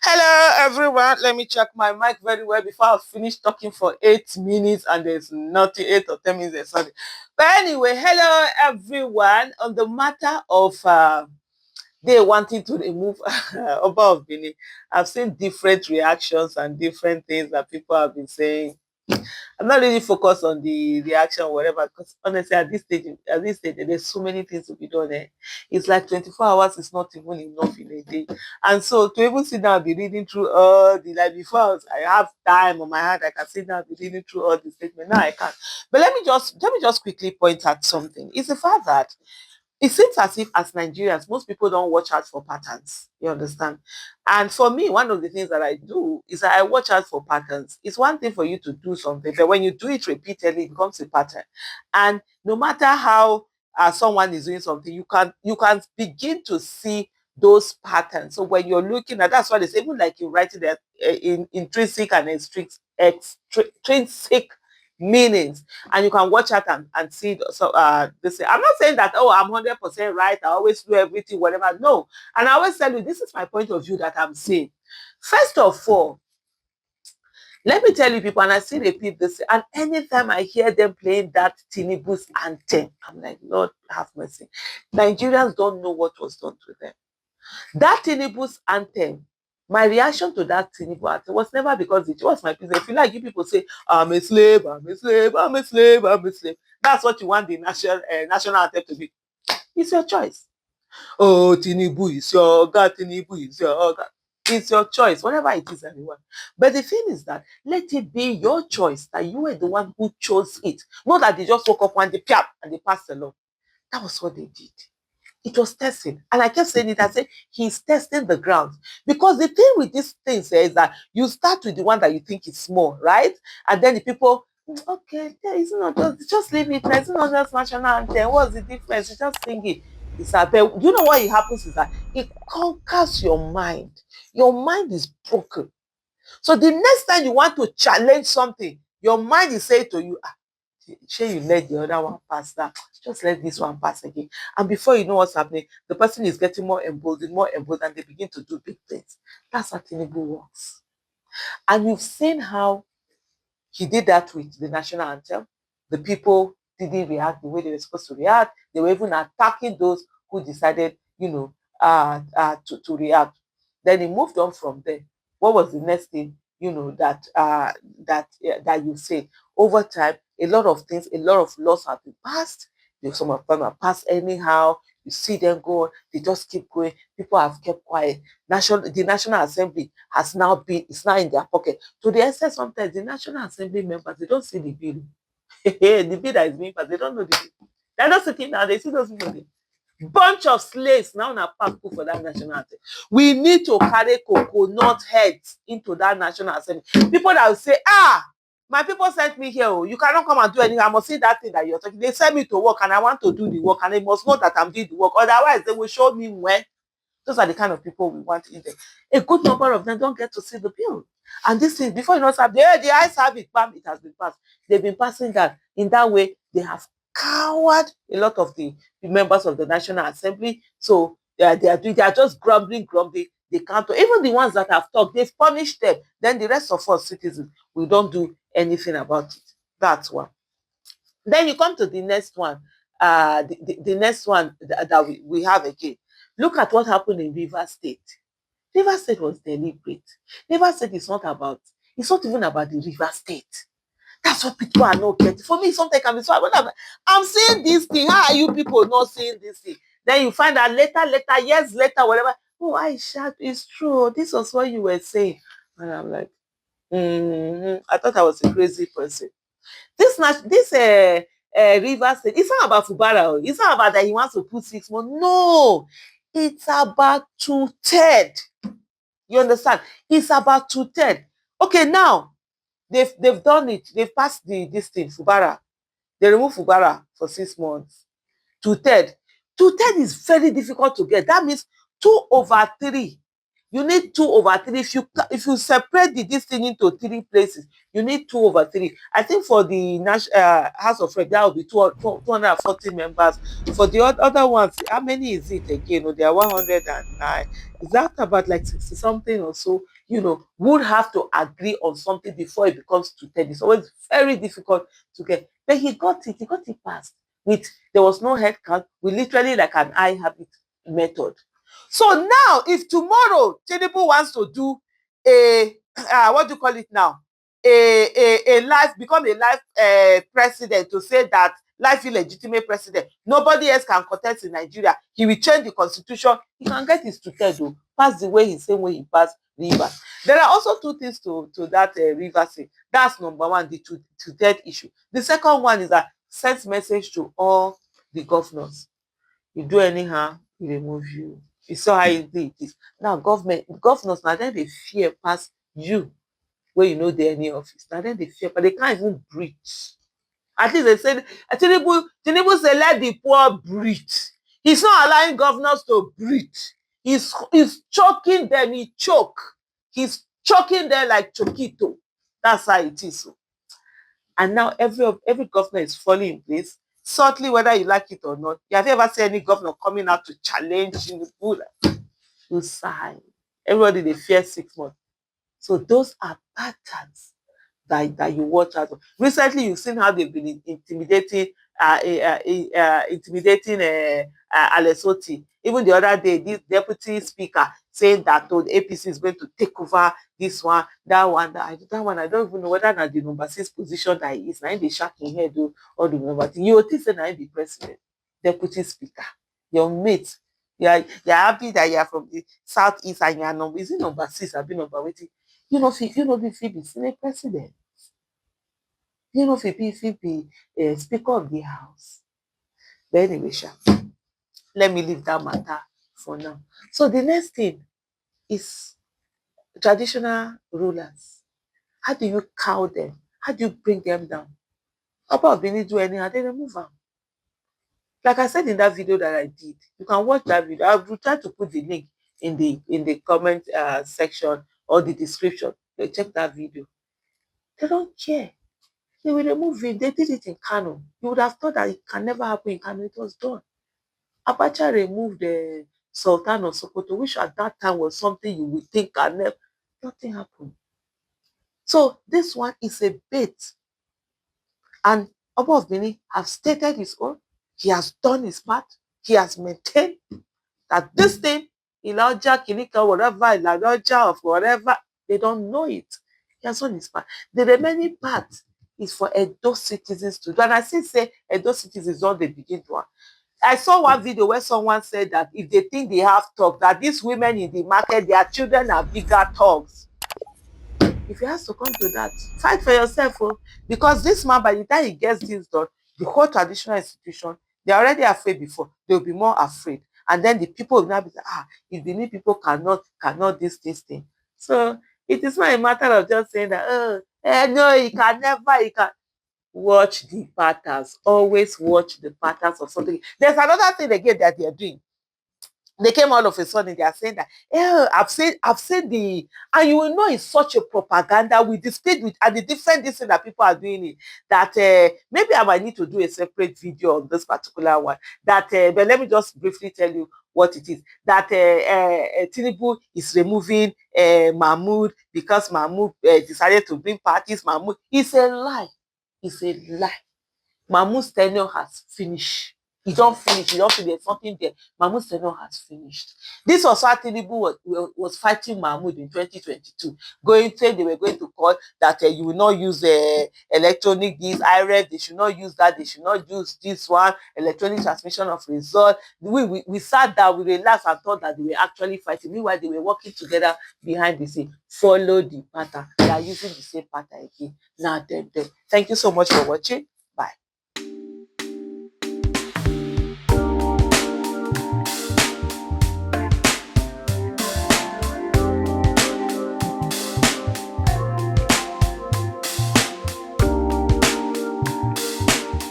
Hello, everyone. Let me check my mic very well before I finish talking for 8 minutes and there's nothing, 8 or 10 minutes. Sorry. But anyway, hello, everyone. On the matter of they wanting to remove Oba of Benin, I've seen different reactions and different things that people have been saying. I'm not really focused on the reaction or whatever, because honestly, at this stage, there's so many things to be done. It's like 24 hours is not even enough in a day. And so to even sit down and be reading through all the, like before I have time on my hand, I can sit down and be reading through all the statements. Now I can't. But let me just quickly point out something. It's the fact that it seems as if as Nigerians, most people don't watch out for patterns. You understand? And for me, one of the things that I do is that I watch out for patterns. It's one thing for you to do something, but when you do it repeatedly, it becomes a pattern. And no matter how someone is doing something, you can begin to see those patterns. So when you're looking at, that's why they say, even like you writing that in intrinsic and extrinsic meanings, and you can watch out and see so this. I'm not saying that, oh, I'm 100% right, I always do everything whatever. No. And I always tell you, this is my point of view that I'm saying. First of all, let me tell you people, and I still repeat this, and anytime I hear them playing that Tinubu's anthem, I'm like, Lord have mercy. Nigerians don't know what was done to them. That Tinubu's anthem, my reaction to that Tinubu anthem was never because it was my business. I feel like you people say, I'm a slave, I'm a slave, I'm a slave, I'm a slave. That's what you want the national anthem to be. It's your choice. Oh, Tinubu is your God, Tinubu is your God. It's your choice, whatever it is, everyone. But the thing is that let it be your choice, that you were the one who chose it. Not that they just woke up one day, piap, and they passed along. That was what they did. It was testing. And I kept saying it, I said, he's testing the ground. Because the thing with this thing is that you start with the one that you think is small, right? And then the people, okay, yeah, it's not just leave it. It's not just national anthem. What's the difference? You just sing it. It's a, but you know what it happens is that it conquers your mind. Your mind is broken. So the next time you want to challenge something, your mind is saying to you, shey you let the other one pass that, just let this one pass again. And before you know what's happening, the person is getting more emboldened, and they begin to do big things. That's how Tinubu works. And you've seen how he did that with the national anthem. The people didn't react the way they were supposed to react. They were even attacking those who decided, to react. Then he moved on from there. What was the next thing, that you say? Over time, a lot of things, a lot of laws have been passed. Some of them are passed anyhow. You see them go, they just keep going. People have kept quiet. The National Assembly is now in their pocket. To the extent sometimes the National Assembly members, they don't see the bill. The bill that is being passed, they don't know the bill. They're not sitting down, they see those people there. Bunch of slaves now na pack for that national anthem. We need to carry coconut heads into that national assembly. People that will say, my people sent me here. Oh, you cannot come and do anything. I must see that thing that you're talking. They send me to work and I want to do the work, and they must know that I'm doing the work. Otherwise, they will show me when. Those are the kind of people we want in there. A good number of them don't get to see the bill. And this is before you know something, the eyes have it, bam, it has been passed. They've been passing that. In that way, they have cowered a lot of the members of the National Assembly. So they are just grumbling. They can't. Even the ones that have talked, they've punished them. Then the rest of us citizens, we don't do anything about it. That's one. Then you come to the next one. The next one that we have again. Look at what happened in Rivers State. Rivers State was deliberate. Rivers State is not about, it's not even about the Rivers State. That's what people are not getting. For me, something can be so. I'm seeing this thing. How are you people not seeing this thing? Then you find out later, years later, whatever. Oh, Aisha, it's true. This was what you were saying. And I'm like, I thought I was a crazy person. This River State, it's not about Fubara. Oh. It's not about that he wants to put 6 months. No, it's about two-third. You understand? It's about two-third. Okay, now they've done it. They've passed this thing, Fubara. They remove Fubara for 6 months. Two-third. Two-third is very difficult to get. That means 2/3 You need 2/3. If you separate this thing into 3 places, you need 2/3. I think for the House of Rep, that will be 240 members. For the other ones, how many is it again? Oh, they are 109. Is that about like 60 something or so? Would have to agree on something before it becomes to 10. It's always very difficult to get. But he got it passed. There was no head count. We literally like an I habit method. So now, if tomorrow Tinubu wants to do a what do you call it now? A life become a life president, to say that life illegitimate president, nobody else can contest in Nigeria. He will change the constitution. He can get his to pass the way he same way he passed Rivers. There are also two things to that Rivers thing. That's number one, the to issue. The second one is that sends message to all the governors. You do anyhow, we remove you. You saw how easy it is. Now governors, now then they fear pass you where you know dey any office. Now then they fear, but they can't even breathe. At least they said Tinubu say let the poor breathe. He's not allowing governors to breathe. He's choking them. He choke. He's choking them like Chokito. That's how it is. And now every governor is falling in place. Certainly, whether you like it or not. Have you ever seen any governor coming out to challenge Tinubu? You sigh. Everybody they fear 6 months. So those are patterns that you watch out for. Recently, you've seen how they've been intimidating Alex Otti. Even the other day, this deputy speaker saying that the APC is going to take over this one, that one, that one. I don't even know whether na the number 6 position that he is. Now they shack him head do all the number. You think say na the president, deputy speaker, your mate. You're happy that you're from the southeast and you're number, is it number 6 or be number waiting? If he be Senate president, if he be Speaker of the House. But anyway, let me leave that matter for now. So the next thing is traditional rulers. How do you cow them? How do you bring them down? Oba of Benin do anyhow, they remove them. Like I said in that video that I did, you can watch that video. I will try to put the link in the comment section or the description. Check that video. They don't care. They will remove it. They did it in Kano. You would have thought that it can never happen in Kano. It was done. Abacha removed the Sultan of Sokoto, which at that time was something you would think can never. Nothing happened. So this one is a bait. And Oba of Benin has stated his own. He has done his part. He has maintained that this thing, Ilaja, Kinika, whatever, Ilaja of whatever, they don't know it. He has done his part. The remaining part is for Edo citizens to do. And I still say Edo citizens don't they begin to. I saw one video where someone said that if they think they have talk, that these women in the market, their children are bigger thugs. If it has to come to that, fight for yourself, because this man, by the time he gets this done, the whole traditional institution, they're already afraid before, they'll be more afraid. And then the people will now be like, if the new people cannot this thing. So it is not a matter of just saying that, no, he can. Watch the patterns. Always watch the patterns of something. There's another thing again that they're doing. They came all of a sudden, they are saying that, I've seen and you will know it's such a propaganda with the speed and the different things that people are doing it, that maybe I might need to do a separate video on this particular one. But let me just briefly tell you what it is. That Tinubu is removing Mahmoud because Mahmoud decided to bring parties. Mahmoud, it's a lie. It's a lie. Mahmoud's tenure has finished. He don't finish. There's something there. Mahmoud's tenure has finished. This was how Tinubu was fighting Mahmoud in 2022. They were going to call that you will not use electronic this, IREF, they should not use that, they should not use this one, electronic transmission of result. We sat down, we relaxed and thought that they were actually fighting. Meanwhile, they were working together behind the scene. Follow the pattern. They are using the same pattern again. Now, thank you so much for watching.